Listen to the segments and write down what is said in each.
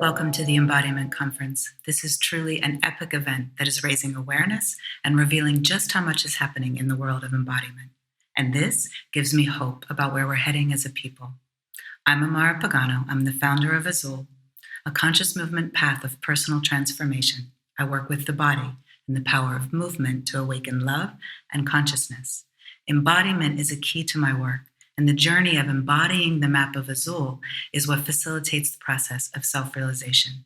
Welcome to the Embodiment Conference. This is truly an epic event that is raising awareness and revealing just how much is happening in the world of embodiment. And this gives me hope about where we're heading as a people. I'm Amara Pagano. I'm the founder of Azul, a conscious movement path of personal transformation. I work with the body and the power of movement to awaken love and consciousness. Embodiment is a key to my work, and the journey of embodying the map of Azul is what facilitates the process of self-realization.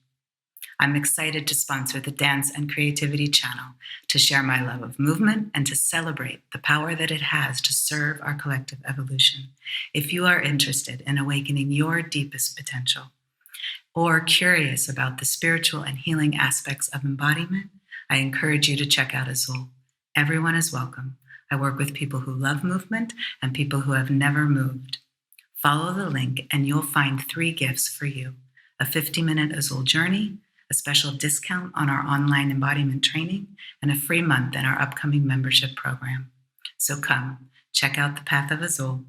I'm excited to sponsor the Dance and Creativity channel to share my love of movement and to celebrate the power that it has to serve our collective evolution. If you are interested in awakening your deepest potential or curious about the spiritual and healing aspects of embodiment, I encourage you to check out Azul. Everyone is welcome. I work with people who love movement and people who have never moved. Follow the link and you'll find 3 gifts for you: a 50-minute Azul journey, a special discount on our online embodiment training, and a free month in our upcoming membership program. So come, check out the Path of Azul.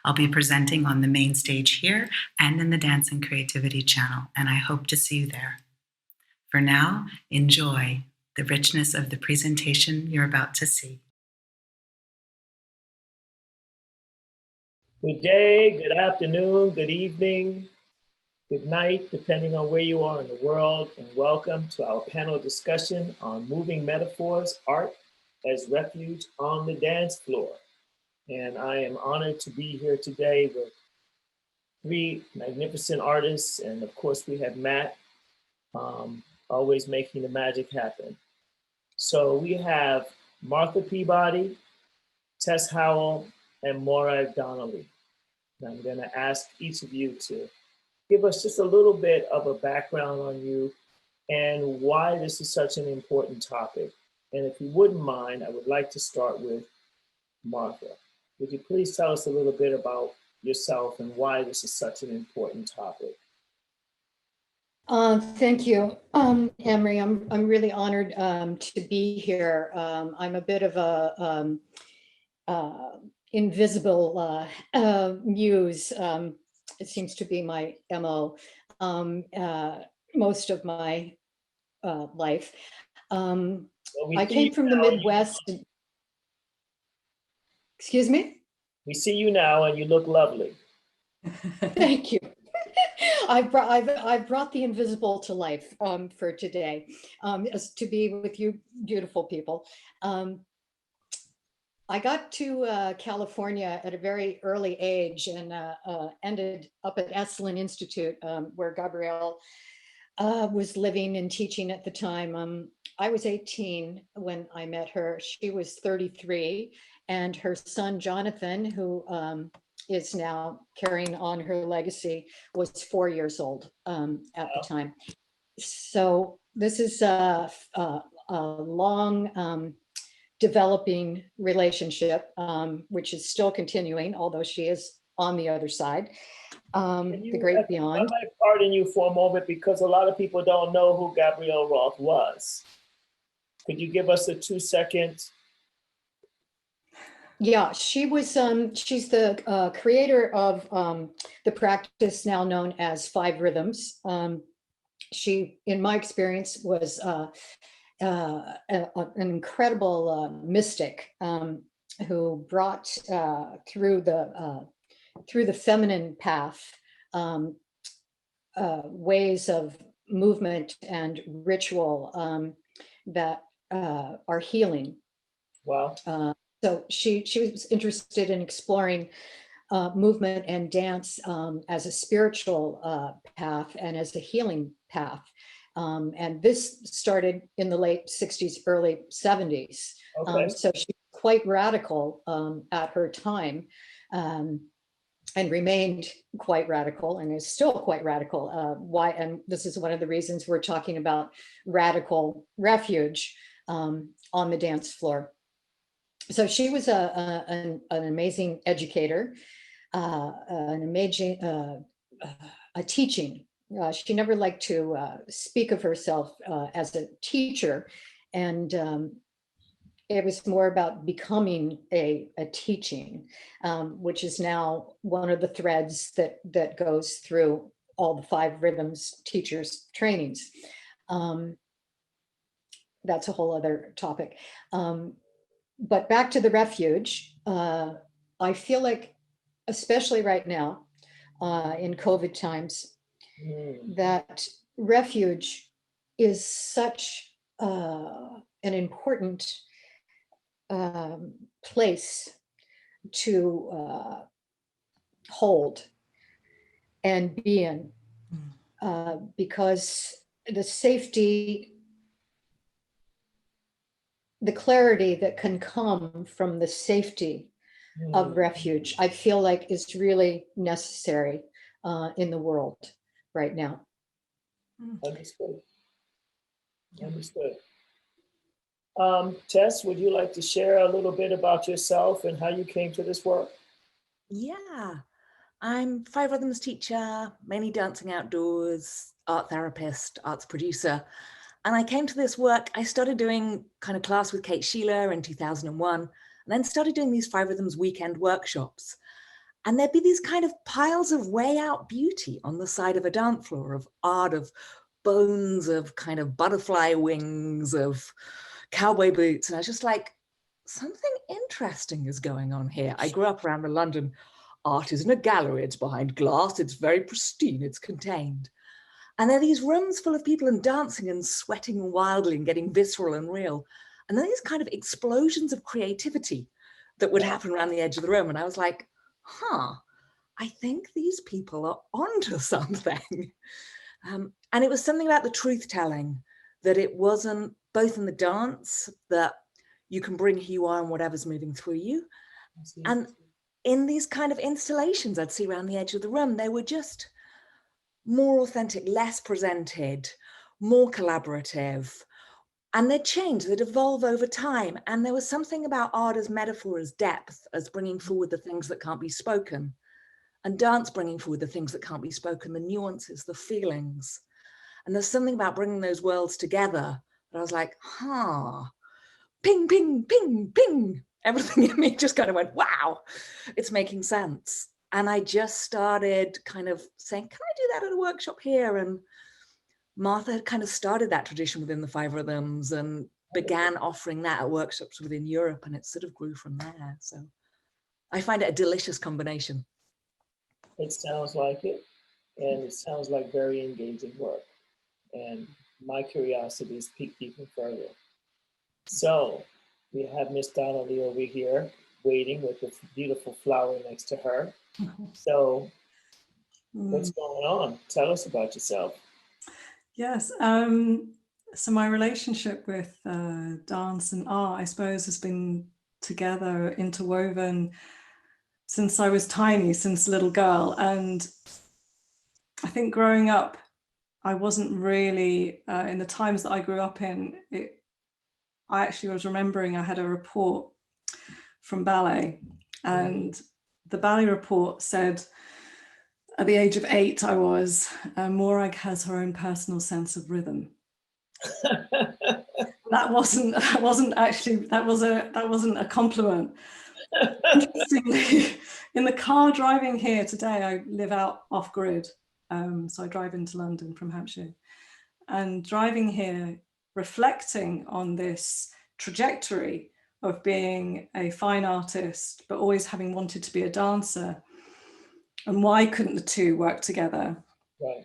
I'll be presenting on the main stage here and in the Dance and Creativity channel, and I hope to see you there. For now, enjoy the richness of the presentation you're about to see. Good day, good afternoon, good evening, good night, depending on where you are in the world, and welcome to our panel discussion on moving metaphors, art as refuge on the dance floor. And I am honored to be here today with 3 magnificent artists, and of course we have Matt, always making the magic happen. So we have Martha Peabody, Tess Howell, and Morag Donnelly. And I'm going to ask each of you to give us just a little bit of a background on you and why this is such an important topic. And if you wouldn't mind, I would like to start with Martha. Would you please tell us a little bit about yourself and why this is such an important topic? Thank you, Emory. I'm really honored to be here. I'm a bit of a invisible muse. It seems to be my MO most of my life. I came from the Midwest. Excuse me? We see you now and you look lovely. Thank you. I've brought the invisible to life for today, as to be with you beautiful people. I got to California at a very early age and ended up at Esalen Institute, where Gabrielle was living and teaching at the time. I was 18 when I met her. She was 33, and her son, Jonathan, who is now carrying on her legacy, was 4 years old at the time. So this is a long developing relationship, which is still continuing, although she is on the other side, the great beyond. I might pardon you for a moment because a lot of people don't know who Gabrielle Roth was. Could you give us a 2-second? Yeah, she was. She's the creator of the practice now known as 5Rhythms. She, in my experience, was an incredible mystic who brought through the feminine path ways of movement and ritual that are healing. Wow. So she was interested in exploring movement and dance as a spiritual path and as a healing path. And this started in the late 60s, early 70s. Okay. So she's quite radical at her time and remained quite radical and is still quite radical. Why? And this is one of the reasons we're talking about radical refuge on the dance floor. So she was an amazing educator, an amazing a teaching. She never liked to speak of herself as a teacher, and it was more about becoming a teaching, which is now one of the threads that goes through all the 5 Rhythms teachers trainings. That's a whole other topic. But back to the refuge, I feel like, especially right now in COVID times, that refuge is such an important place to hold and be in, because the safety, the clarity that can come from the safety of refuge, I feel like is really necessary in the world right now. Understood. Understood. Tess, would you like to share a little bit about yourself and how you came to this work? Yeah, I'm 5 Rhythms teacher, mainly dancing outdoors, art therapist, arts producer. And I came to this work, I started doing kind of class with Kate Sheila in 2001, and then started doing these 5 Rhythms weekend workshops. And there'd be these kind of piles of way out beauty on the side of a dance floor, of art, of bones, of kind of butterfly wings, of cowboy boots. And I was just like, something interesting is going on here. I grew up around the London art is in a gallery, it's behind glass, it's very pristine, it's contained. And there are these rooms full of people and dancing and sweating wildly and getting visceral and real. And then these kind of explosions of creativity that would happen around the edge of the room. And I was like, I think these people are onto something. And it was something about the truth telling, that it wasn't both in the dance, that you can bring who you are and whatever's moving through you. And in these kind of installations I'd see around the edge of the room, they were just more authentic, less presented, more collaborative. And they'd change, they'd evolve over time. And there was something about art as metaphor, as depth, as bringing forward the things that can't be spoken. And dance bringing forward the things that can't be spoken, the nuances, the feelings. And there's something about bringing those worlds together that I was like, ping, ping, ping, ping. Everything in me just kind of went, wow, it's making sense. And I just started kind of saying, can I do that at a workshop here? And Martha had kind of started that tradition within the 5 Rhythms and began offering that at workshops within Europe, and it sort of grew from there. So I find it a delicious combination. It sounds like it, and it sounds like very engaging work. And my curiosity is piqued even further. So we have Miss Donnelly over here waiting with the beautiful flower next to her. So what's going on? Tell us about yourself. Yes. So my relationship with dance and art, I suppose, has been together, interwoven since I was tiny, since a little girl. And I think growing up, I wasn't really, in the times that I grew up in, I actually was remembering I had a report from ballet, and the ballet report said, at the age of 8, I was, Morag has her own personal sense of rhythm. That wasn't a compliment. Interestingly, in the car driving here today, I live out off grid. So I drive into London from Hampshire, and driving here, reflecting on this trajectory of being a fine artist, but always having wanted to be a dancer, and why couldn't the two work together? Right.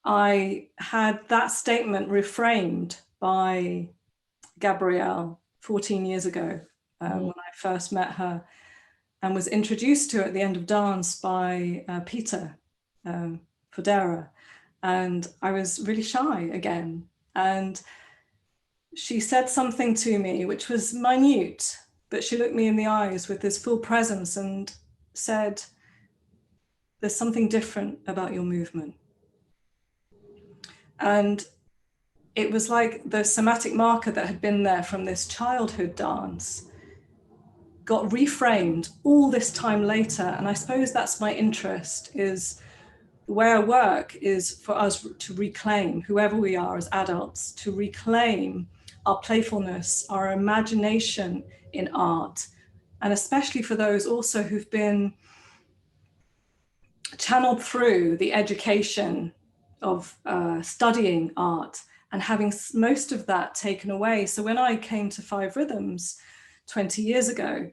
I had that statement reframed by Gabrielle 14 years ago when I first met her, and was introduced to at the end of dance by Peter Fodera. And I was really shy again. And she said something to me, which was minute, but she looked me in the eyes with this full presence and said, there's something different about your movement. And it was like the somatic marker that had been there from this childhood dance got reframed all this time later. And I suppose that's my interest, is the way I work is for us to reclaim, whoever we are as adults, to reclaim our playfulness, our imagination in art. And especially for those also who've been channeled through the education of studying art and having most of that taken away. So when I came to 5Rhythms 20 years ago,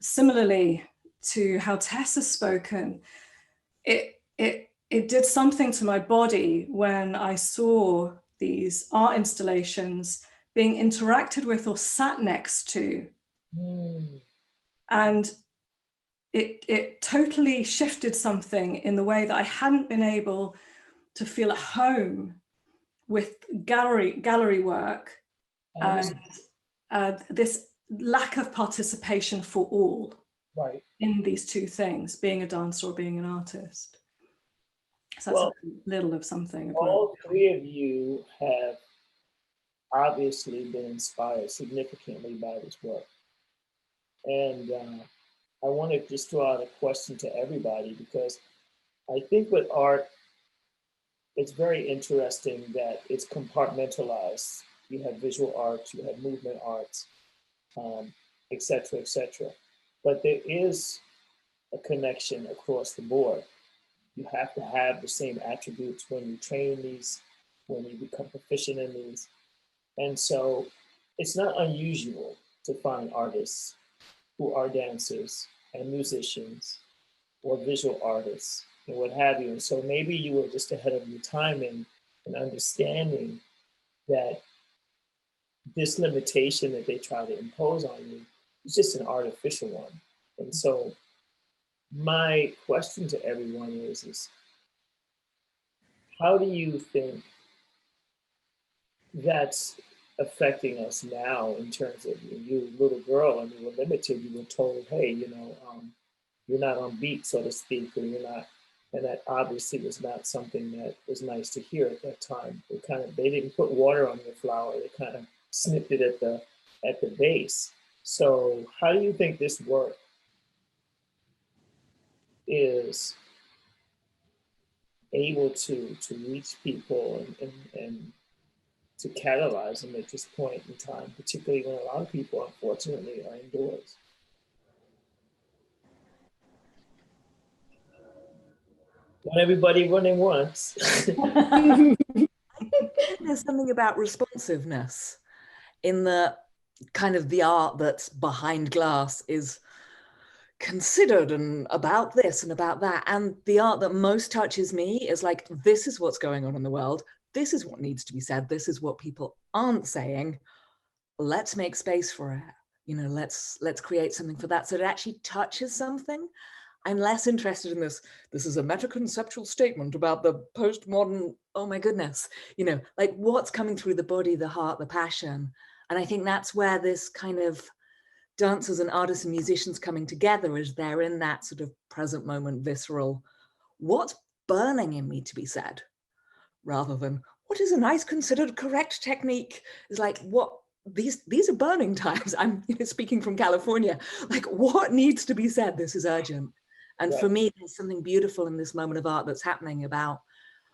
similarly to how Tess has spoken, it did something to my body when I saw these art installations being interacted with or sat next to. And it totally shifted something in the way that I hadn't been able to feel at home with gallery work, and this lack of participation for all in these two things, being a dancer or being an artist. So that's a little of something. All three of you have obviously been inspired significantly by this work. And I want to just throw out a question to everybody, because I think with art, it's very interesting that it's compartmentalized. You have visual arts, you have movement arts, et cetera, et cetera. But there is a connection across the board. You have to have the same attributes when you train these, when you become proficient in these. And so it's not unusual to find artists who are dancers and musicians or visual artists and what have you. And so maybe you were just ahead of your time in understanding that this limitation that they try to impose on you is just an artificial one. And so my question to everyone is how do you think that's affecting us now in terms of you, little girl, and you were limited, you were told, hey, you're not on beat, so to speak, or you're not, and that obviously was not something that was nice to hear at that time. They didn't put water on your flower, they kind of snipped it at the base. So how do you think this work is able to reach people and to catalyze them at this point in time, particularly when a lot of people, unfortunately, are indoors? Not everybody running once. I think there's something about responsiveness in the kind of the art that's behind glass is considered and about this and about that. And the art that most touches me is like, this is what's going on in the world. This is what needs to be said. This is what people aren't saying. Let's make space for it. Let's create something for that. So it actually touches something. I'm less interested in this. This is a meta-conceptual statement about the postmodern, oh my goodness, like what's coming through the body, the heart, the passion. And I think that's where this kind of dancers and artists and musicians coming together is they're in that sort of present moment, visceral, what's burning in me to be said, rather than what is a nice considered correct technique. Is like, what, these are burning times. I'm speaking from California, like what needs to be said? This is urgent. And for me, there's something beautiful in this moment of art that's happening about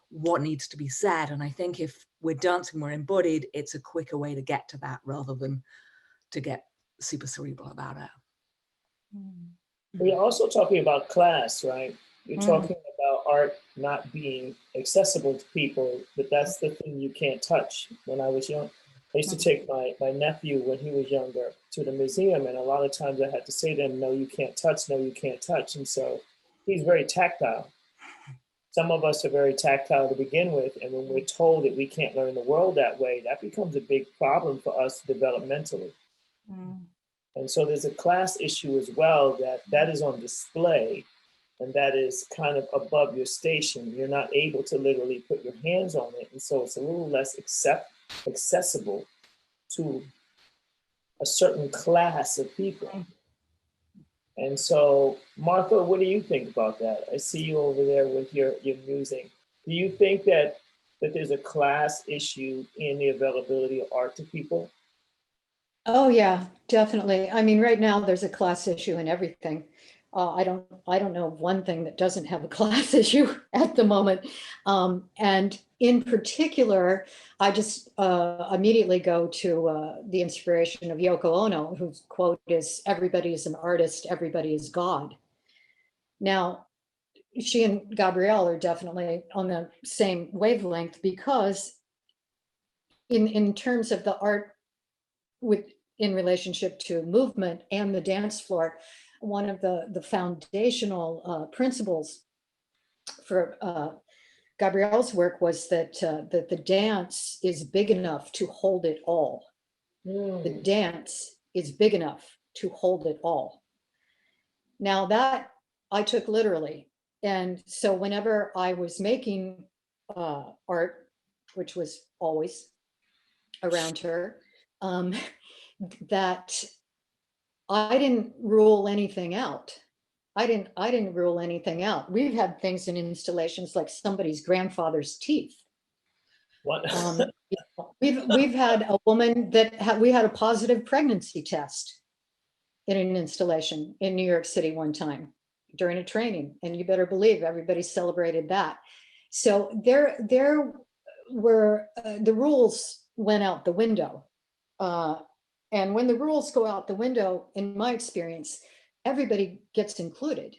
what needs to be said. And I think if we're dancing, we're embodied, it's a quicker way to get to that rather than to get super cerebral about it. We're also talking about class, right? You're talking about art not being accessible to people, but that's the thing you can't touch. When I was young, I used to take my nephew when he was younger to the museum, and a lot of times I had to say to him, no, you can't touch, no, you can't touch. And so he's very tactile. Some of us are very tactile to begin with, and when we're told that we can't learn the world that way, that becomes a big problem for us developmentally. And so there's a class issue as well that is on display, and that is kind of above your station. You're not able to literally put your hands on it, and so it's a little less accessible to a certain class of people. And so, Martha, what do you think about that? I see you over there with your musing. Do you think that there's a class issue in the availability of art to people? Oh yeah, definitely. I mean, right now there's a class issue in everything. I don't know one thing that doesn't have a class issue at the moment. And in particular, I just immediately go to the inspiration of Yoko Ono, whose quote is, "Everybody is an artist, everybody is God." Now, she and Gabrielle are definitely on the same wavelength, because in terms of the art in relationship to movement and the dance floor, one of the foundational principles for Gabrielle's work was that that the dance is big enough to hold it all. The dance is big enough to hold it all. Now that I took literally. And so whenever I was making art, which was always around her, that I didn't rule anything out. I didn't rule anything out. We've had things in installations like somebody's grandfather's teeth. What? We've had a woman that we had a positive pregnancy test in an installation in New York City one time during a training, and you better believe everybody celebrated that. So there were the rules went out the window, and when the rules go out the window, in my experience, everybody gets included.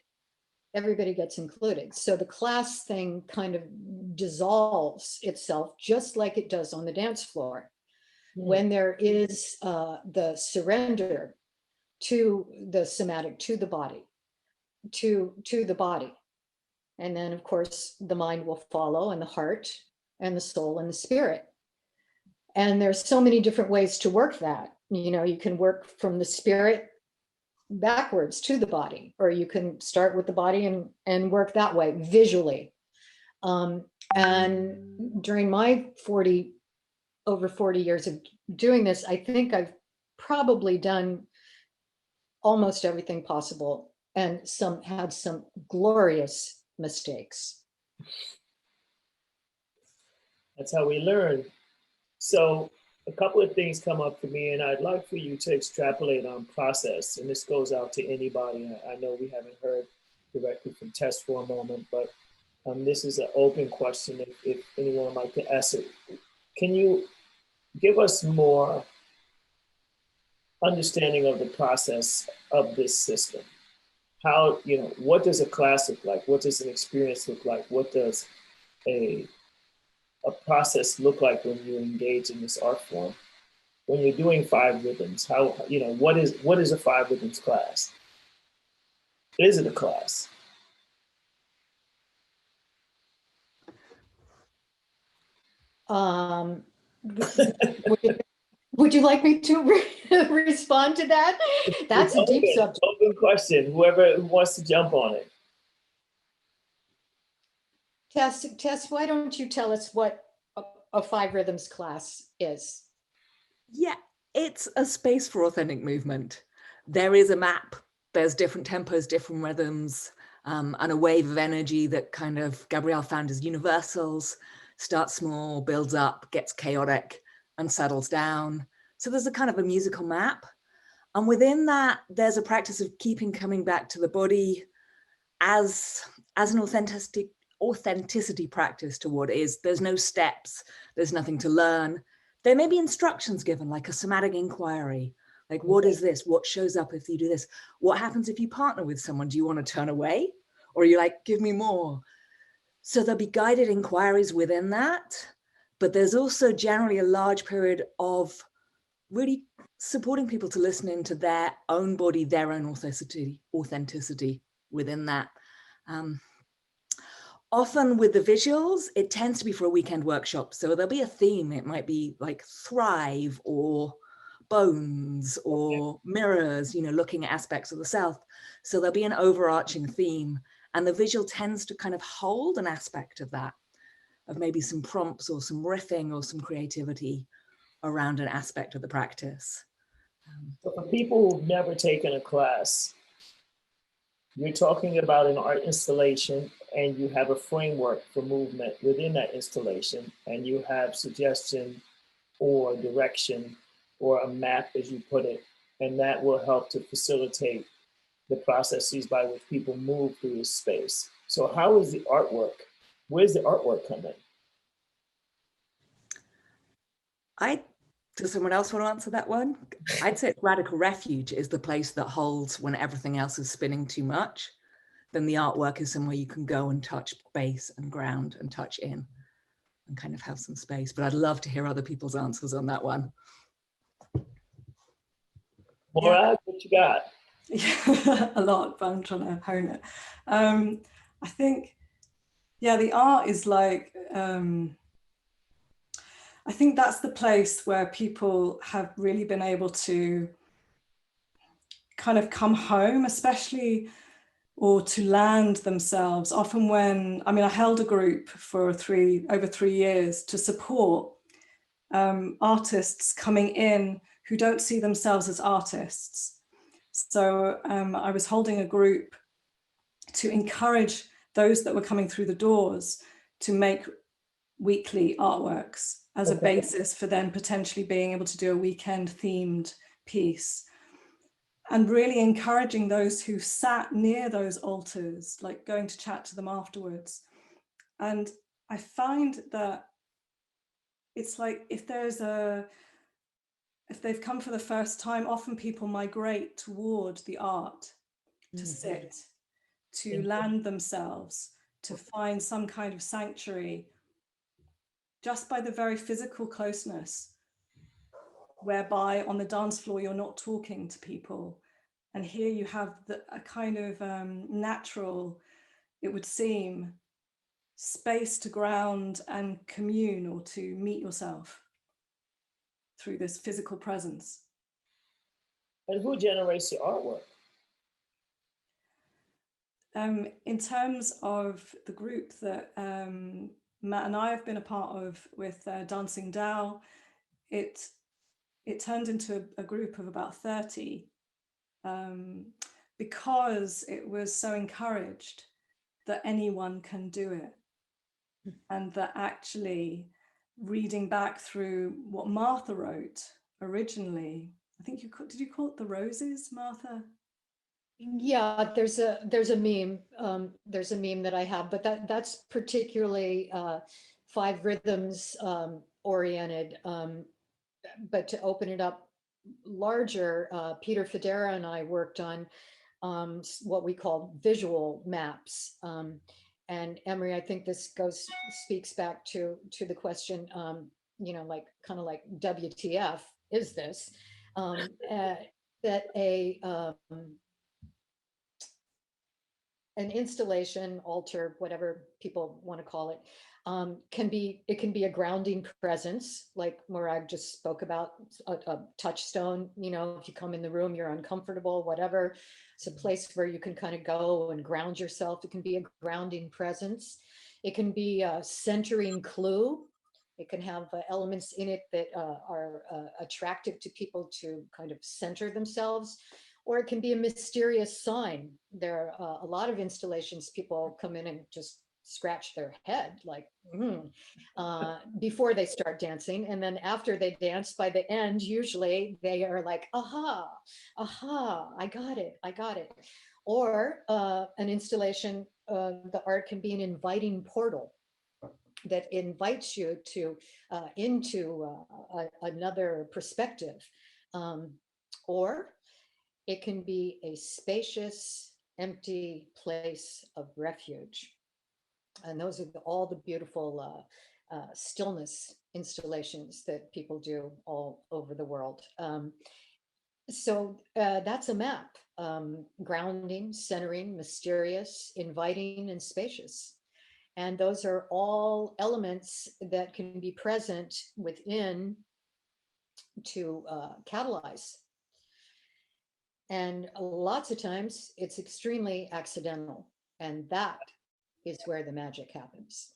Everybody gets included. So the class thing kind of dissolves itself, just like it does on the dance floor. When there is the surrender to the somatic, to the body, to the body. And then of course the mind will follow, and the heart and the soul and the spirit. And there's so many different ways to work that. You know, you can work from the spirit backwards to the body, or you can start with the body and work that way visually. And during my over 40 years of doing this, I think I've probably done almost everything possible, and had some glorious mistakes. That's how we learn. So a couple of things come up for me, and I'd like for you to extrapolate on process. And this goes out to anybody. I know we haven't heard directly from Tess for a moment, but this is an open question if anyone would like to ask it. Can you give us more understanding of the process of this system? How, what does a class look like? What does an experience look like? What does a process look like when you engage in this art form? When you're doing 5Rhythms, how, what is a 5Rhythms class? Is it a class? Would you like me to respond to that? That's a deep subject. Open question. Whoever wants to jump on it. Tess, why don't you tell us what a 5Rhythms class is? Yeah, it's a space for authentic movement. There is a map. There's different tempos, different rhythms, and a wave of energy that kind of Gabrielle found as universals. Starts small, builds up, gets chaotic, and settles down. So there's a kind of a musical map. And within that, there's a practice of coming back to the body as an authenticity practice to what is. There's no steps, there's nothing to learn. There may be instructions given, like a somatic inquiry, like what is this? What shows up if you do this? What happens if you partner with someone? Do you want to turn away? Or are you like, give me more? So there'll be guided inquiries within that, but there's also generally a large period of really supporting people to listen into their own body, their own authenticity within that. Often with the visuals, it tends to be for a weekend workshop. So there'll be a theme. It might be like thrive or bones or mirrors, looking at aspects of the self. So there'll be an overarching theme, and the visual tends to kind of hold an aspect of that, of maybe some prompts or some riffing or some creativity around an aspect of the practice. So for people who've never taken a class, you're talking about an art installation, and you have a framework for movement within that installation, and you have suggestion or direction or a map, as you put it, and that will help to facilitate the processes by which people move through this space. So how is the artwork? Where's the artwork come in? Does someone else want to answer that one? I'd say Radical Refuge is the place that holds when everything else is spinning too much. then the artwork is somewhere you can go and touch base and ground and touch in and kind of have some space. But I'd love to hear other people's answers on that one. Morag, what you got? Yeah, a lot, but I'm trying to hone it. I think, yeah, the art is like, I think that's the place where people have really been able to kind of come home, especially, or to land themselves. Often when, I mean, I held a group for over 3 years to support artists coming in who don't see themselves as artists. So I was holding a group to encourage those that were coming through the doors to make weekly artworks as a basis for them potentially being able to do a weekend themed piece. And really encouraging those who sat near those altars, like going to chat to them afterwards. And I find that it's like if they've come for the first time, often people migrate toward the art to sit, to land themselves, to find some kind of sanctuary, just by the very physical closeness, whereby on the dance floor you're not talking to people. And here you have a kind of natural, it would seem, space to ground and commune, or to meet yourself through this physical presence. And who generates your artwork? In terms of the group that Matt and I have been a part of with Dancing Dao, it turned into a group of about 30 because it was so encouraged that anyone can do it. And that actually reading back through what Martha wrote originally, I think did you call it The Roses, Martha? Yeah, there's a meme. There's a meme that I have, but that's particularly 5 Rhythms oriented. But to open it up larger, Peter Federa and I worked on what we call visual maps. And Emory, I think this speaks back to the question, like kind of like WTF is this? That an installation, altar, whatever people want to call it, can be a grounding presence, like Morag just spoke about, a touchstone. If you come in the room, you're uncomfortable, whatever. It's a place where you can kind of go and ground yourself. It can be a grounding presence. It can be a centering clue. It can have elements in it that are attractive to people to kind of center themselves. Or it can be a mysterious sign. There are a lot of installations, people come in and just scratch their head like before they start dancing. And then after they dance, by the end, usually they are like, aha, I got it. Or an installation, the art can be an inviting portal that invites you to into another perspective. Or it can be a spacious, empty place of refuge. And those are all the beautiful stillness installations that people do all over the world. So that's a map: grounding, centering, mysterious, inviting, and spacious. And those are all elements that can be present within to catalyze. And lots of times it's extremely accidental. And that is where the magic happens.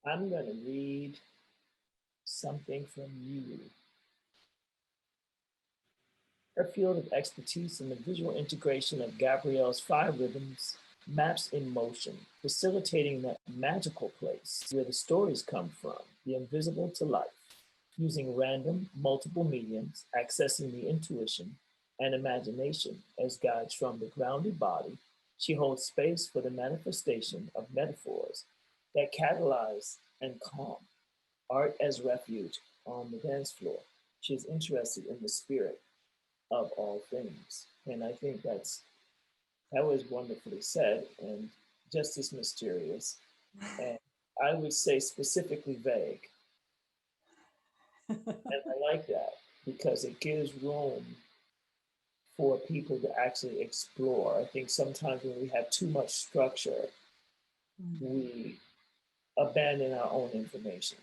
I'm going to read something from you. Her field of expertise in the visual integration of Gabrielle's 5 Rhythms maps in motion, facilitating that magical place where the stories come from, the invisible to life, using random, multiple mediums, accessing the intuition and imagination as guides from the grounded body. She holds space for the manifestation of metaphors that catalyze and calm. Art as refuge on the dance floor. She is interested in the spirit of all things. And I think that's That was wonderfully said and just as mysterious. And I would say specifically vague. And I like that because it gives room for people to actually explore. I think sometimes when we have too much structure, we abandon our own information.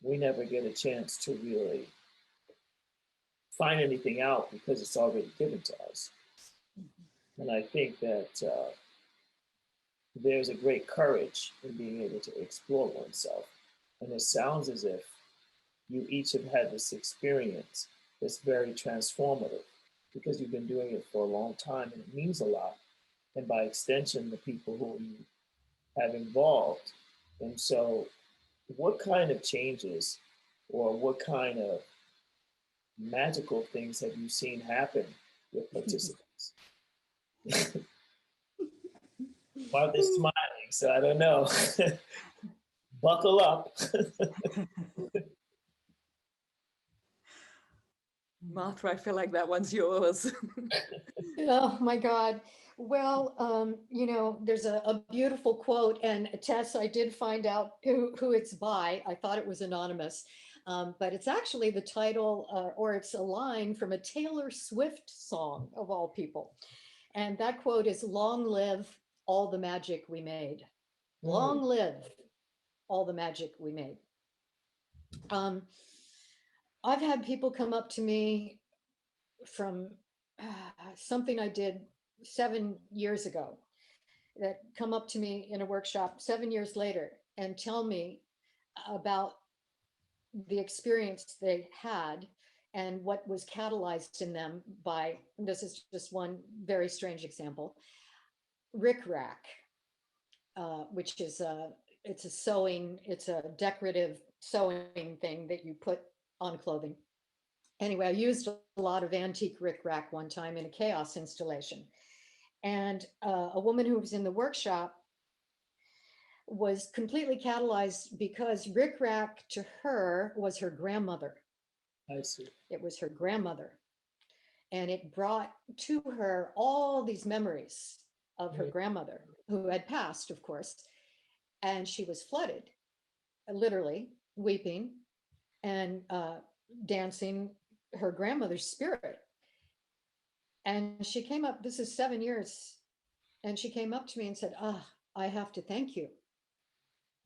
We never get a chance to really find anything out because it's already given to us. And I think that there's a great courage in being able to explore oneself. And it sounds as if you each have had this experience that's very transformative because you've been doing it for a long time and it means a lot. And by extension, the people who you have involved. And so, what kind of changes or what kind of magical things have you seen happen with participants? While they're smiling, so I don't know. Buckle up. Martha, I feel like that one's yours. Oh my God. Well, there's a beautiful quote, and Tess, I did find out who it's by. I thought it was anonymous, but it's actually the title, or it's a line from a Taylor Swift song of all people. And that quote is, "Long live all the magic we made. Long live all the magic we made." I've had people come up to me from something I did 7 years ago that come up to me in a workshop 7 years later and tell me about the experience they had and what was catalyzed in them by, this is just one very strange example, rickrack, which is it's a decorative sewing thing that you put on clothing. Anyway, I used a lot of antique rickrack one time in a chaos installation. And a woman who was in the workshop was completely catalyzed because rickrack to her was her grandmother. I see. It was her grandmother. And it brought to her all these memories of her grandmother, who had passed, of course. And she was flooded, literally weeping and dancing her grandmother's spirit. And she came up, this is 7 years, and she came up to me and said, I have to thank you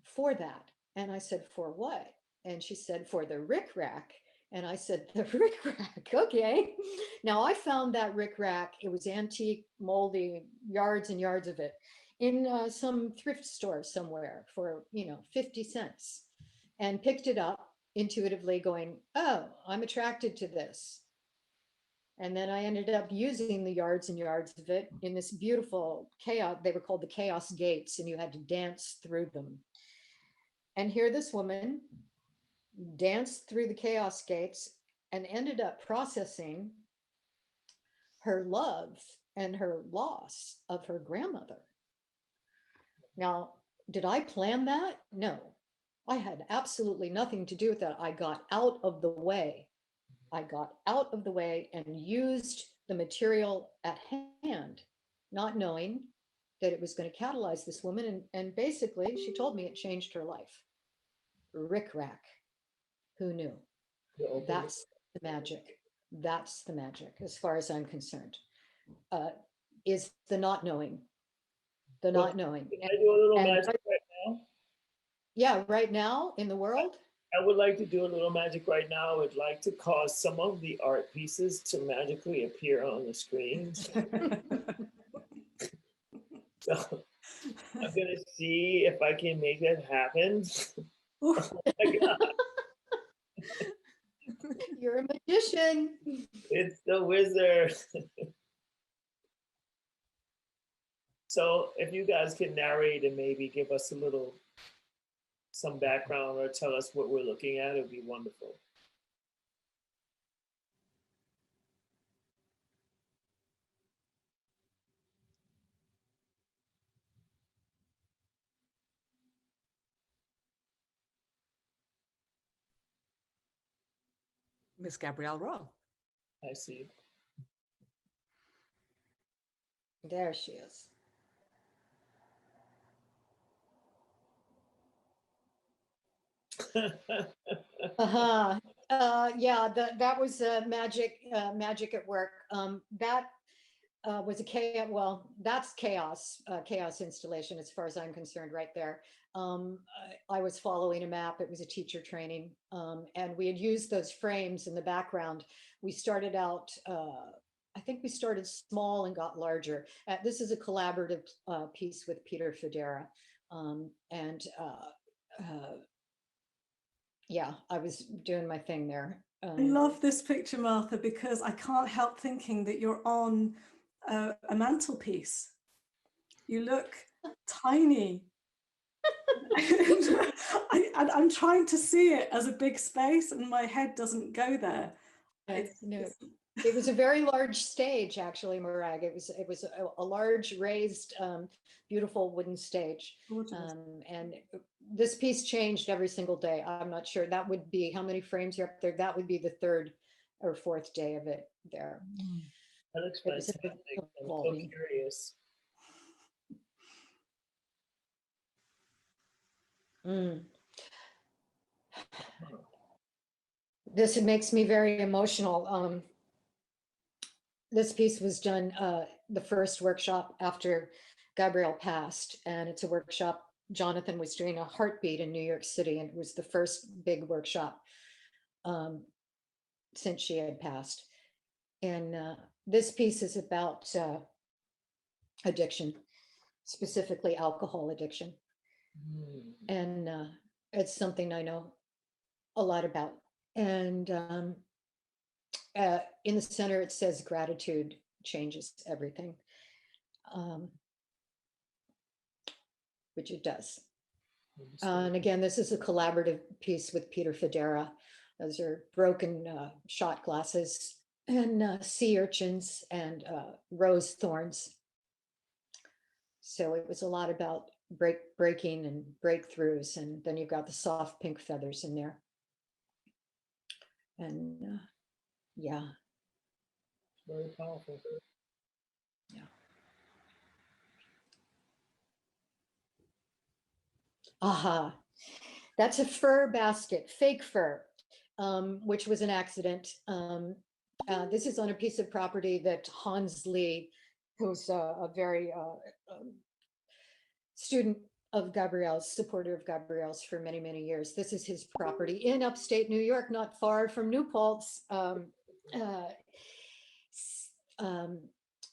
for that. And I said, for what? And she said, for the rickrack. And I said, the rickrack, okay. Now I found that rickrack, it was antique, moldy, yards and yards of it, in some thrift store somewhere for 50 cents, and picked it up intuitively going, oh, I'm attracted to this. And then I ended up using the yards and yards of it in this beautiful chaos. They were called the chaos gates, and you had to dance through them. And here this woman danced through the chaos gates and ended up processing her love and her loss of her grandmother. Now, did I plan that? No, I had absolutely nothing to do with that. I got out of the way. I got out of the way and used the material at hand, not knowing that it was going to catalyze this woman. And basically, she told me it changed her life. Rickrack. Who knew? That's the magic. That's the magic, as far as I'm concerned, is the not knowing. The not knowing. Can I do a little magic right now? Yeah, right now in the world? I would like to do a little magic right now. I would like to cause some of the art pieces to magically appear on the screen. So I'm going to see if I can make that happen. Oh my God. You're a magician. It's the wizard. So if you guys can narrate and maybe give us some background or tell us what we're looking at, it would be wonderful. Miss Gabrielle Rowe. I see. There she is. Uh-huh. Yeah, that was magic at work. That was a chaos. Well, that's chaos installation as far as I'm concerned, right there. I was following a map. It was a teacher training, and we had used those frames in the background. We started out. I think we started small and got larger. This is a collaborative piece with Peter Federa, and yeah, I was doing my thing there. I love this picture, Martha, because I can't help thinking that you're on a mantelpiece. You look tiny. I'm trying to see it as a big space, and my head doesn't go there. It was a very large stage, actually, Morag. It was a large raised, beautiful wooden stage. And this piece changed every single day. I'm not sure. That would be how many frames are up there. That would be the third or fourth day of it there. That looks fantastic. I'm so curious. This makes me very emotional. This piece was done the first workshop after Gabrielle passed, and it's a workshop. Jonathan was doing a heartbeat in New York City, and it was the first big workshop since she had passed. And this piece is about addiction, specifically alcohol addiction. And it's something I know a lot about. And in the center, it says gratitude changes everything, which it does. And again, this is a collaborative piece with Peter Federa. Those are broken shot glasses and sea urchins and rose thorns. So it was a lot about breaking and breakthroughs. And then you've got the soft pink feathers in there. And yeah. Very powerful. Yeah. Aha. That's a fur basket, fake fur, which was an accident. This is on a piece of property that Hans Lee, who's a very student of Gabrielle's, supporter of Gabrielle's for many, many years. This is his property in upstate New York, not far from New Paltz.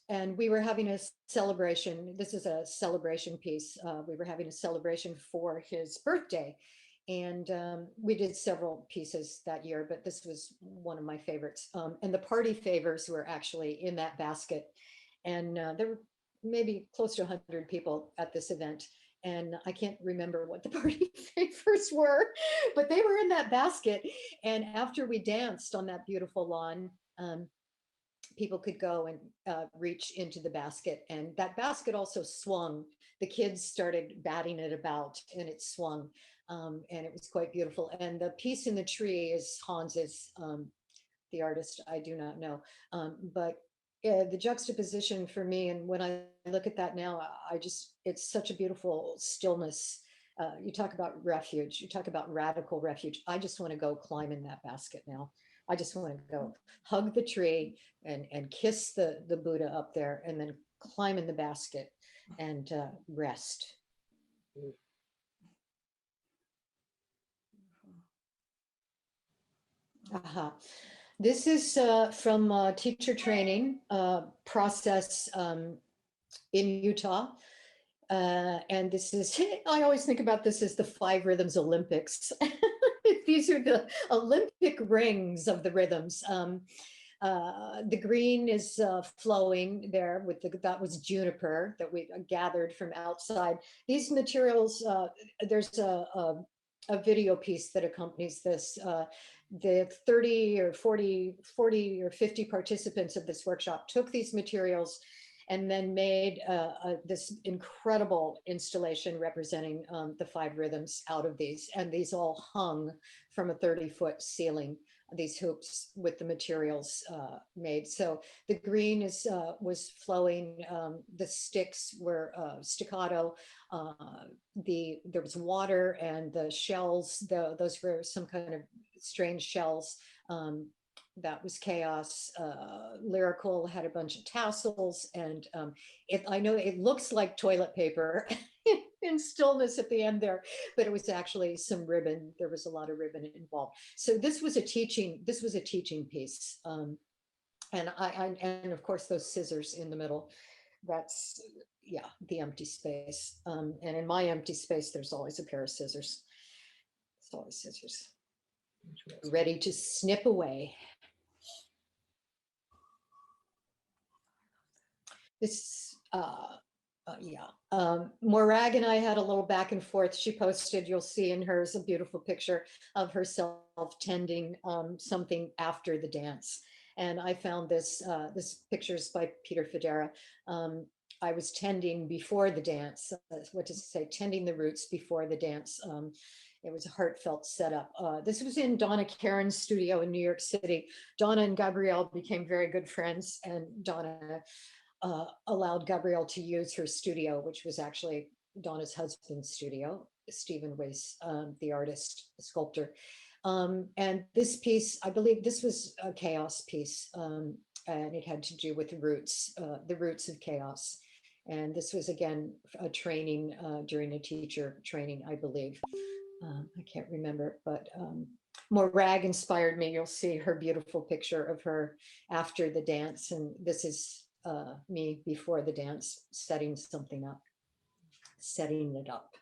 And we were having a celebration. This is a celebration piece. We were having a celebration for his birthday. And we did several pieces that year, but this was one of my favorites. And the party favors were actually in that basket. And there were maybe close to 100 people at this event. And I can't remember what the party favors were, but they were in that basket. And after we danced on that beautiful lawn, people could go and reach into the basket. And that basket also swung. The kids started batting it about and it swung. And it was quite beautiful. And the piece in the tree is Hans's, the artist, I do not know. But the juxtaposition for me, and when I look at that now, it's such a beautiful stillness. You talk about refuge, you talk about radical refuge. I just want to go climb in that basket now. I just want to go hug the tree and kiss the Buddha up there and then climb in the basket and rest. Uh-huh. This is from teacher training process in Utah. And this is, I always think about this as the 5 Rhythms Olympics. These are the Olympic rings of the rhythms. The green is flowing there with that was juniper that we gathered from outside. These materials, there's a video piece that accompanies this. The 30 or 40 or 50 participants of this workshop took these materials and then made this incredible installation representing the 5 rhythms out of these. And these all hung from a 30-foot ceiling these hoops with the materials made. So the green is was flowing. The sticks were staccato. There was water, and the shells. Those were some kind of strange shells. That was chaos. Lyrical had a bunch of tassels, and I know it looks like toilet paper in stillness at the end there, but it was actually some ribbon. There was a lot of ribbon involved. So this was a teaching piece. And and of course those scissors in the middle, that's, yeah, the empty space. And in my empty space, there's always a pair of scissors. It's always scissors ready to snip away. This, Morag and I had a little back and forth. She posted, you'll see in hers, a beautiful picture of herself tending something after the dance. And I found this picture's by Peter Federa. I was tending before the dance. What does it say? Tending the roots before the dance. It was a heartfelt setup. This was in Donna Karen's studio in New York City. Donna and Gabrielle became very good friends, and Donna allowed Gabrielle to use her studio, which was actually Donna's husband's studio. Stephen was the artist, the sculptor. And this piece, I believe this was a chaos piece, and it had to do with the roots of chaos. And this was, again, a training during a teacher training, I believe. I can't remember, but Morag inspired me. You'll see her beautiful picture of her after the dance. And this is me before the dance, setting something up, setting it up.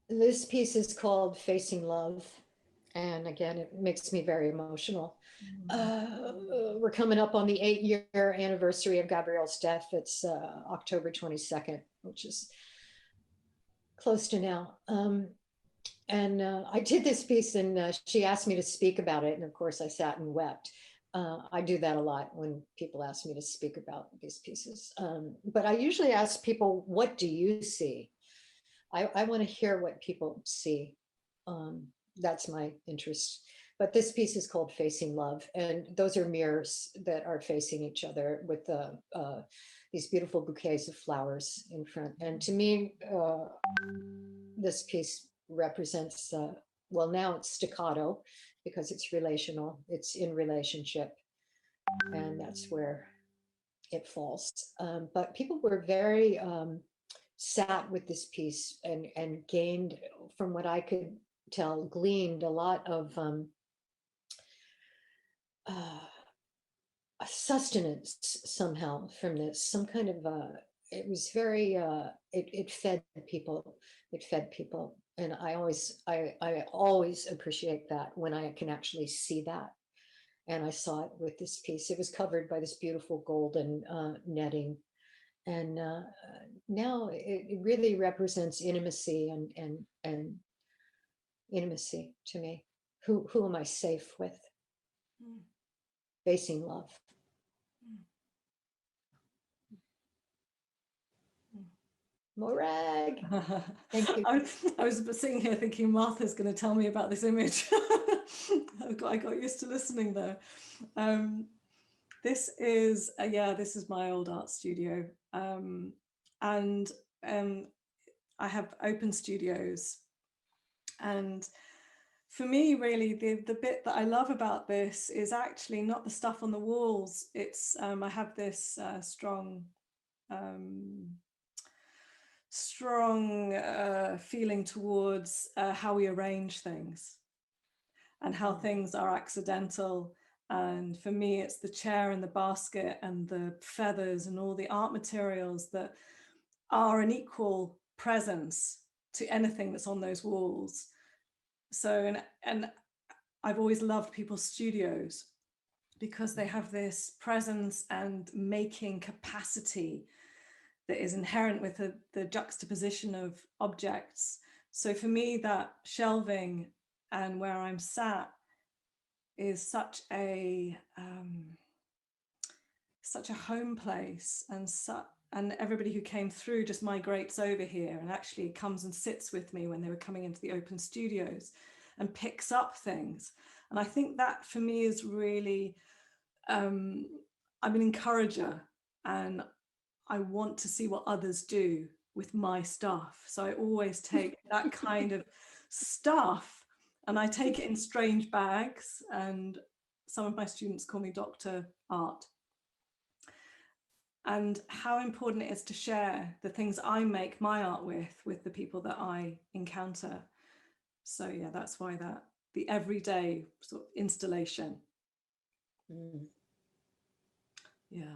This piece is called Facing Love. And again, it makes me very emotional. We're coming up on the 8-year anniversary of Gabrielle's death. It's October 22nd, which is close to now. And I did this piece, and she asked me to speak about it. And of course, I sat and wept. I do that a lot when people ask me to speak about these pieces. But I usually ask people, what do you see? I want to hear what people see. That's my interest. But this piece is called Facing Love. And those are mirrors that are facing each other with these beautiful bouquets of flowers in front. And to me, this piece represents, well, now it's staccato because it's relational, it's in relationship. And that's where it falls. But people were very sat with this piece and gained, from what I could tell, gleaned a lot of sustenance somehow from this, some kind of it was very it fed people. And I always appreciate that when I can actually see that. And I saw it with this piece. It was covered by this beautiful golden netting. And now it really represents intimacy and intimacy to me. Who am I safe with? Facing love. Morag. Thank you. I was sitting here thinking Martha's going to tell me about this image. I got used to listening though. This is this is my old art studio, and I have open studios. And for me, really, the bit that I love about this is actually not the stuff on the walls. It's I have this strong feeling towards how we arrange things and how things are accidental. And for me, it's the chair and the basket and the feathers and all the art materials that are an equal presence to anything that's on those walls. So, and I've always loved people's studios because they have this presence and making capacity that is inherent with the juxtaposition of objects. So for me, that shelving and where I'm sat is such a home place and everybody who came through just migrates over here and actually comes and sits with me when they were coming into the open studios and picks up things. And I think that for me is really, I'm an encourager, and I want to see what others do with my stuff. So I always take that kind of stuff and I take it in strange bags, and some of my students call me Dr. Art. And how important it is to share the things I make my art with the people that I encounter. So yeah, that's why the everyday sort of installation. Yeah.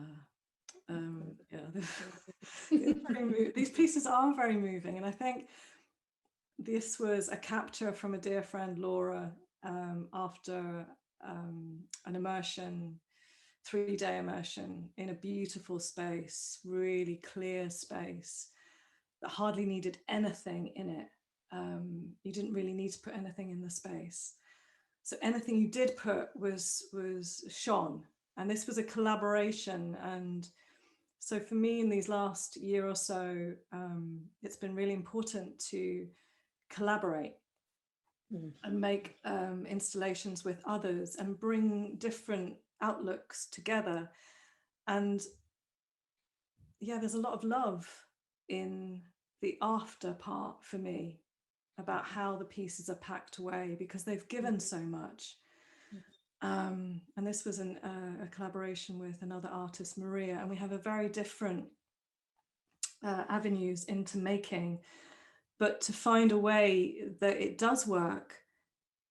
These pieces are very moving, and I think this was a capture from a dear friend, Laura, after an immersion, 3-day immersion in a beautiful space, really clear space that hardly needed anything in it. You didn't really need to put anything in the space. So anything you did put was shone. And this was a collaboration. And so for me in these last year or so, it's been really important to collaborate and make installations with others and bring different outlooks together. And yeah, there's a lot of love in the after part for me about how the pieces are packed away, because they've given so much. And this was a collaboration with another artist, Maria, and we have a very different avenues into making, but to find a way that it does work,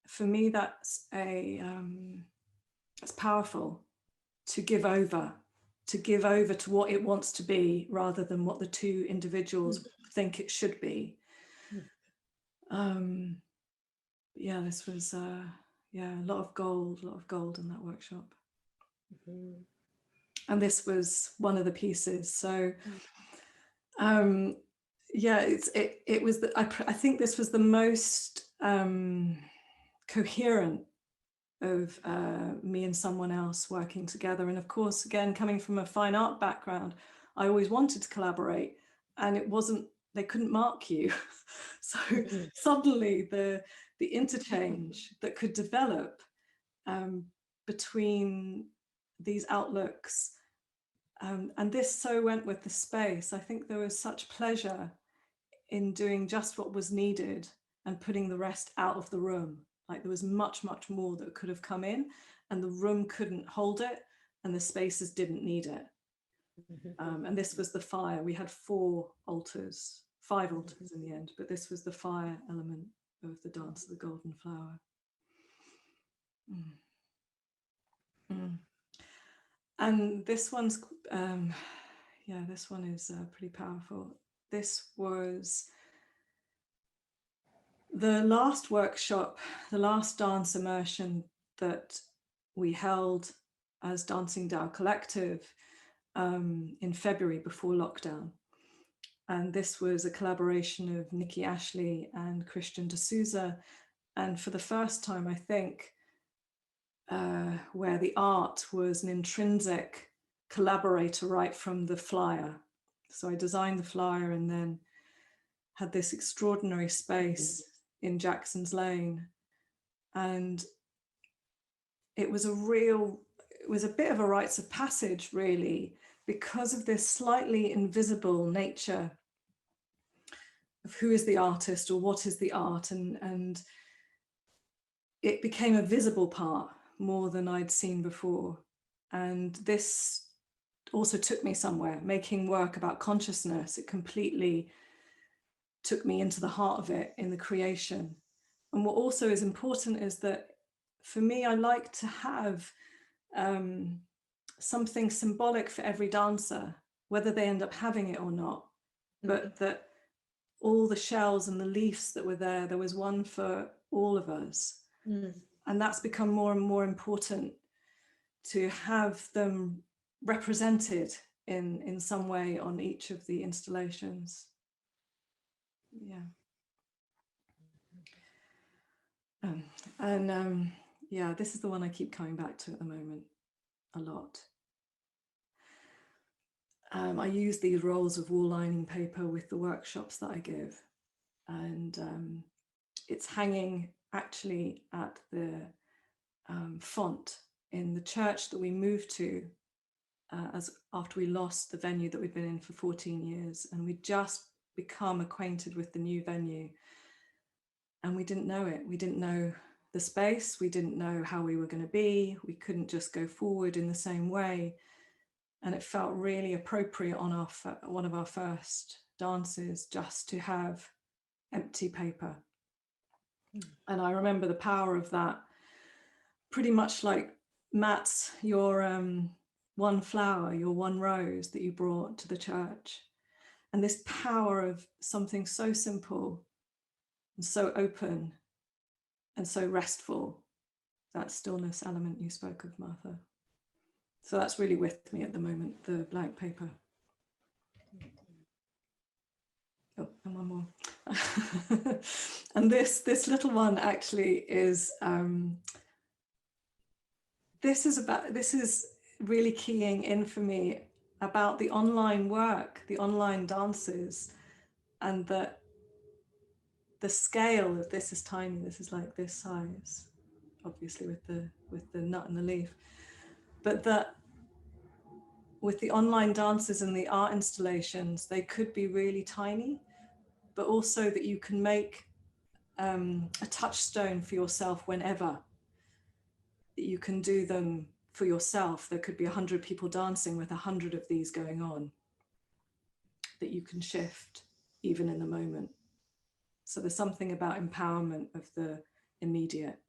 for me, that's it's powerful to give over to what it wants to be rather than what the two individuals think it should be. Yeah, this was a lot of gold in that workshop. And this was one of the pieces. So yeah, it was I think this was the most coherent of me and someone else working together. And of course, again, coming from a fine art background, I always wanted to collaborate, and it wasn't, they couldn't mark you. So suddenly the interchange that could develop between these outlooks, and this so went with the space. I think there was such pleasure in doing just what was needed and putting the rest out of the room. Like there was much more that could have come in, and the room couldn't hold it, and the spaces didn't need it. And this was the fire. We had 5 altars in the end, but this was the fire element of the Dance of the Golden Flower. And this one's, this one is pretty powerful. This was the last workshop, the last dance immersion that we held as Dancing Dao Collective in February before lockdown. And this was a collaboration of Nikki Ashley and Christian D'Souza. And for the first time, I think, where the art was an intrinsic collaborator right from the flyer. So I designed the flyer and then had this extraordinary space in Jackson's Lane. And it was a bit of a rites of passage, really, because of this slightly invisible nature of who is the artist or what is the art. And it became a visible part more than I'd seen before. And this also took me somewhere, making work about consciousness. It completely took me into the heart of it in the creation. And what also is important is that for me, I like to have something symbolic for every dancer, whether they end up having it or not, but that all the shells and the leaves that were there was one for all of us. And that's become more and more important, to have them represented in some way on each of the installations. Yeah. This is the one I keep coming back to at the moment a lot. I use these rolls of wool lining paper with the workshops that I give. And it's hanging actually at the font in the church that we moved to after we lost the venue that we'd been in for 14 years. And we'd just become acquainted with the new venue. And we didn't know it. We didn't know the space. We didn't know how we were going to be. We couldn't just go forward in the same way. And it felt really appropriate on one of our first dances just to have empty paper. And I remember the power of that, pretty much like Matt's, your one flower, your one rose that you brought to the church. And this power of something so simple and so open and so restful, that stillness element you spoke of, Martha. So that's really with me at the moment, the blank paper. Oh, and one more. And this little one actually is, this is really keying in for me about the online work, the online dances, and the scale of this is tiny. This is like this size, obviously with the nut and the leaf, but that with the online dances and the art installations, they could be really tiny, but also that you can make a touchstone for yourself whenever. That you can do them for yourself. There could be 100 people dancing with 100 of these going on, that you can shift even in the moment. So there's something about empowerment of the immediate.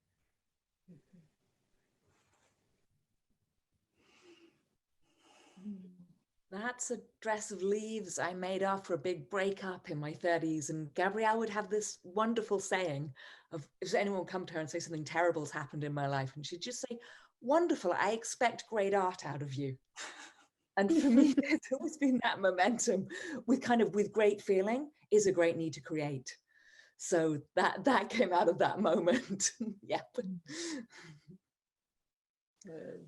That's a dress of leaves I made after a big breakup in my 30s. And Gabrielle would have this wonderful saying of, if anyone would come to her and say something terrible has happened in my life, and she'd just say, wonderful, I expect great art out of you. And for me, there's always been that momentum with great feeling is a great need to create. So that came out of that moment. Yep.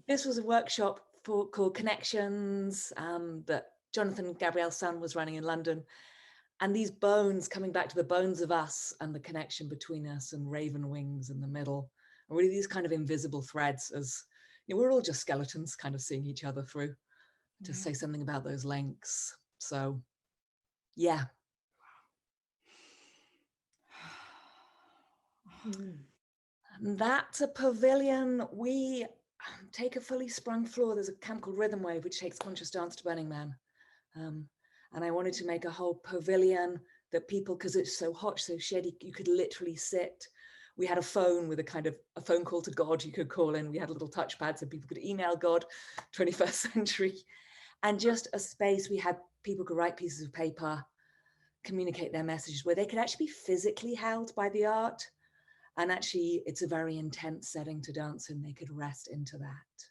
This was a workshop called Connections that Jonathan Gabrielle's son was running in London. And these bones, coming back to the bones of us and the connection between us and raven wings in the middle, and really these kind of invisible threads as, you know, we're all just skeletons kind of seeing each other through, to say something about those links. So, yeah. And that's a pavilion. We take a fully sprung floor. There's a camp called Rhythm Wave, which takes conscious dance to Burning Man. And I wanted to make a whole pavilion that people, because it's so hot, so shady, you could literally sit. We had a phone with a phone call to God you could call in. We had a little touchpad so people could email God, 21st century. And just a space, people could write pieces of paper, communicate their messages, where they could actually be physically held by the art. And actually, it's a very intense setting to dance in. They could rest into that.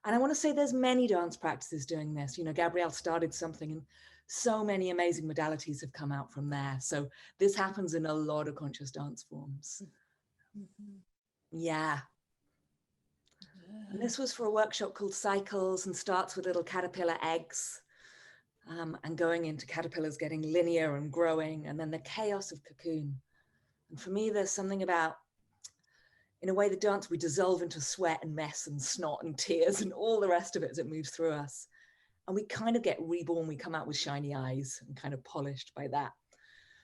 And I want to say there's many dance practices doing this. You know, Gabrielle started something and so many amazing modalities have come out from there. So this happens in a lot of conscious dance forms. Yeah. And this was for a workshop called Cycles, and starts with little caterpillar eggs and going into caterpillars getting linear and growing, and then the chaos of cocoon. And for me, there's something about, in a way, the dance, we dissolve into sweat and mess and snot and tears and all the rest of it as it moves through us. And we kind of get reborn. We come out with shiny eyes and kind of polished by that.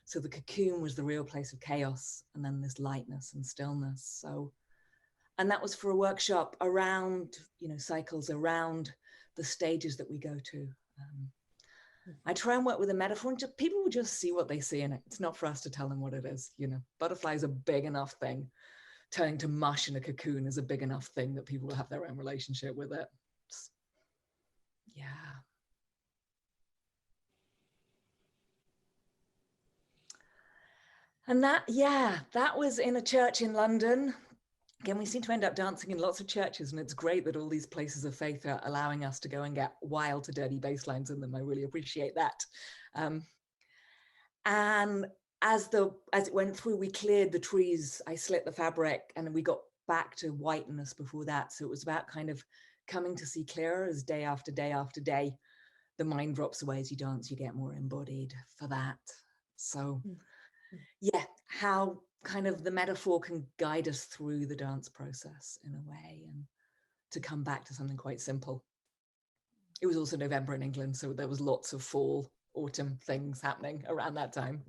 So the cocoon was the real place of chaos, and then this lightness and stillness. So, and that was for a workshop around, you know, cycles, around the stages that we go to. I try and work with a metaphor, and people will just see what they see in it. It's not for us to tell them what it is. You know, butterfly is a big enough thing. Turning to mush in a cocoon is a big enough thing that people will have their own relationship with it. Yeah. And that was in a church in London. Again, we seem to end up dancing in lots of churches, and it's great that all these places of faith are allowing us to go and get wild to dirty bass lines in them. I really appreciate that. And as it went through, we cleared the trees, I slit the fabric, and we got back to whiteness before that. So it was about kind of coming to see clearer as day after day after day the mind drops away as you dance, you get more embodied for that. So yeah, how kind of the metaphor can guide us through the dance process in a way, and to come back to something quite simple. It was also November in England, so there was lots of fall, autumn things happening around that time.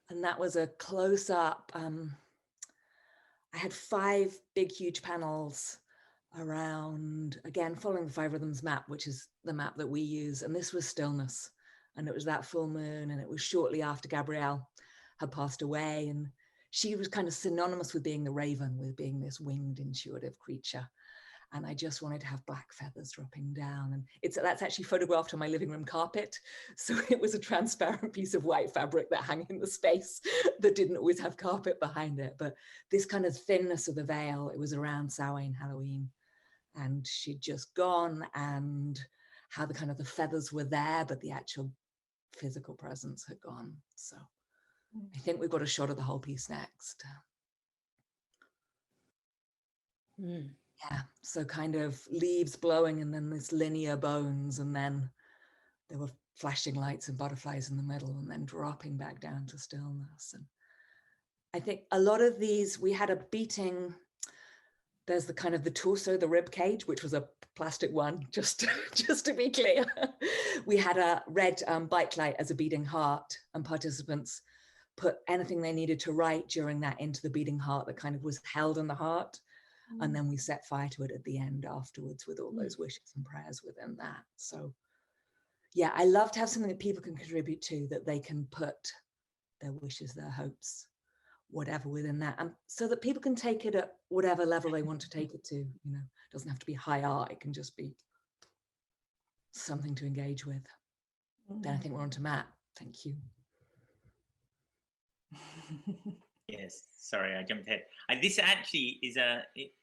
And that was a close-up. I had 5 big, huge panels around, again, following the 5 Rhythms map, which is the map that we use. And this was stillness. And it was that full moon. And it was shortly after Gabrielle had passed away. And she was kind of synonymous with being the raven, with being this winged, intuitive creature. And I just wanted to have black feathers dropping down. And that's actually photographed on my living room carpet. So it was a transparent piece of white fabric that hung in the space that didn't always have carpet behind it. But this kind of thinness of the veil, it was around Samhain, Halloween. And she'd just gone, and how the kind of the feathers were there, but the actual physical presence had gone. So I think we've got a shot of the whole piece next. Yeah, so kind of leaves blowing, and then this linear bones, and then there were flashing lights and butterflies in the middle, and then dropping back down to stillness. And I think a lot of these, we had a beating, there's the kind of the torso, the rib cage, which was a plastic one, just to be clear. We had a red bike light as a beating heart, and participants put anything they needed to write during that into the beating heart that kind of was held in the heart. And then we set fire to it at the end afterwards with all those wishes and prayers within that. So yeah, I love to have something that people can contribute to, that they can put their wishes, their hopes, whatever within that, and so that people can take it at whatever level they want to take it to. You know, it doesn't have to be high art, it can just be something to engage with. Then I think we're on to Matt. Thank you. Yes, sorry, I jumped ahead. This actually is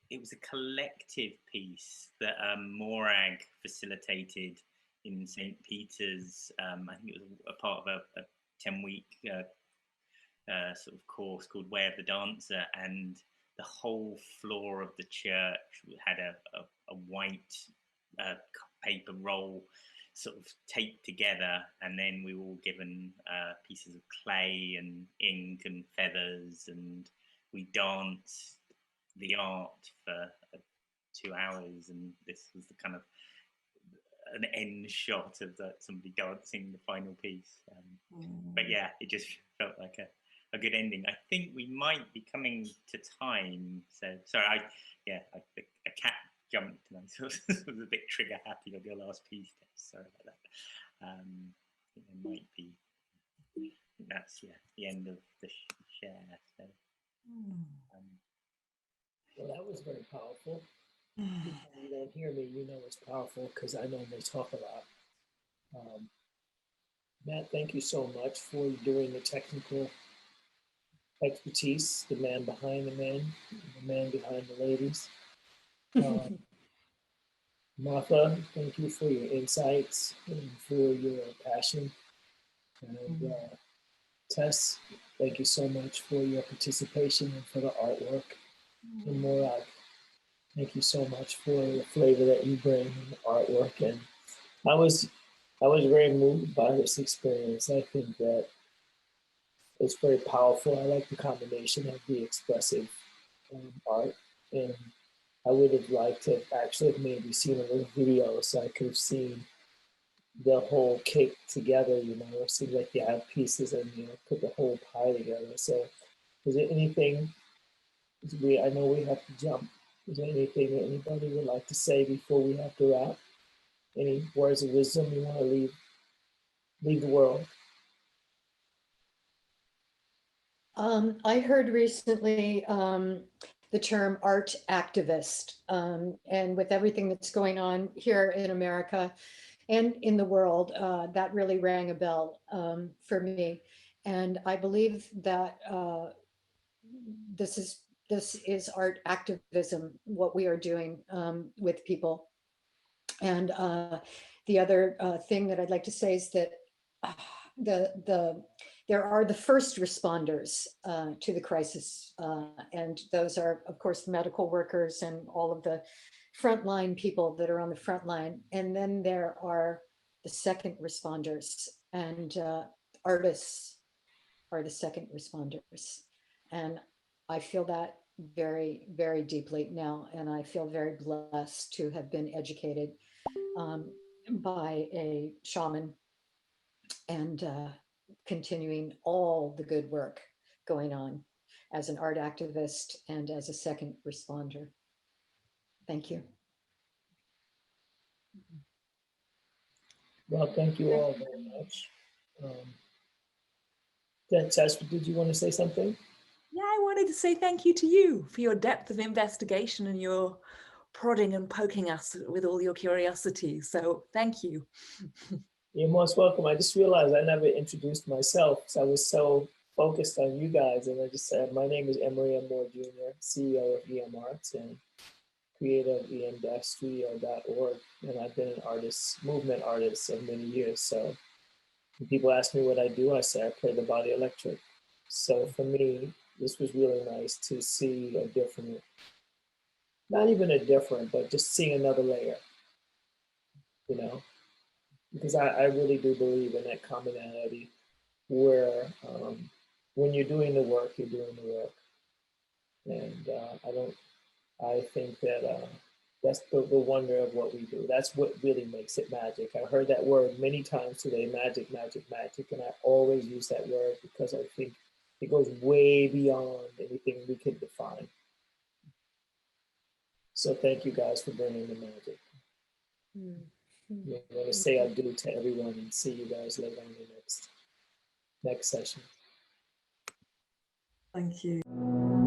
it was a collective piece that Morag facilitated in St. Peter's. I think it was a part of a 10-week sort of course called Way of the Dancer, and the whole floor of the church had a white paper roll sort of taped together, and then we were all given pieces of clay and ink and feathers, and we danced the art for 2 hours, and this was the kind of an end shot of somebody dancing the final piece. But yeah, it just felt like a good ending. I think we might be coming to time, so sorry. A cat jumped, and I sort of was a bit trigger happy on your last piece, Tess. Sorry about that. I think there might be. That's the end of the share. So, Well, that was very powerful. If you don't hear me, you know it's powerful because I normally talk a lot. Matt, thank you so much for doing the technical expertise, the man behind the men, the man behind the ladies. Martha, thank you for your insights and for your passion. And Tess, thank you so much for your participation and for the artwork. And Morag, thank you so much for the flavor that you bring in the artwork. And I was very moved by this experience. I think that it's very powerful. I like the combination of the expressive art, and I would have liked to actually have maybe seen a little video so I could have seen the whole cake together. You know, it seems like you have pieces and put the whole pie together. So, is there anything? I know we have to jump. Is there anything that anybody would like to say before we have to wrap? Any words of wisdom you want to leave the world? I heard recently the term art activist, and with everything that's going on here in America and in the world, that really rang a bell for me. And I believe that this is art activism, what we are doing with people. And the other thing that I'd like to say is that the there are the first responders to the crisis. And those are, of course, medical workers and all of the frontline people that are on the front line. And then there are the second responders, and artists are the second responders. And I feel that very, very deeply now. And I feel very blessed to have been educated by a shaman and continuing all the good work going on as an art activist and as a second responder. Thank you. Well, thank you all very much. Tess, did you want to say something? Yeah, I wanted to say thank you to you for your depth of investigation and your prodding and poking us with all your curiosity. So thank you. You're most welcome. I just realized I never introduced myself because I was so focused on you guys. And I just said, my name is Emory Jr., CEO of EM Arts and creator of em-studio.org. And I've been an artist, movement artist of many years. So when people ask me what I do, I say I play the body electric. So for me, this was really nice to see a different, not even a different, but just seeing another layer, you know, because I really do believe in that commonality where when you're doing the work, you're doing the work. And I think that that's the wonder of what we do. That's what really makes it magic. I heard that word many times today, magic, magic, magic. And I always use that word because I think it goes way beyond anything we can define. So thank you guys for bringing the magic. I'm going to say adieu to everyone and see you guys later on the next session. Thank you.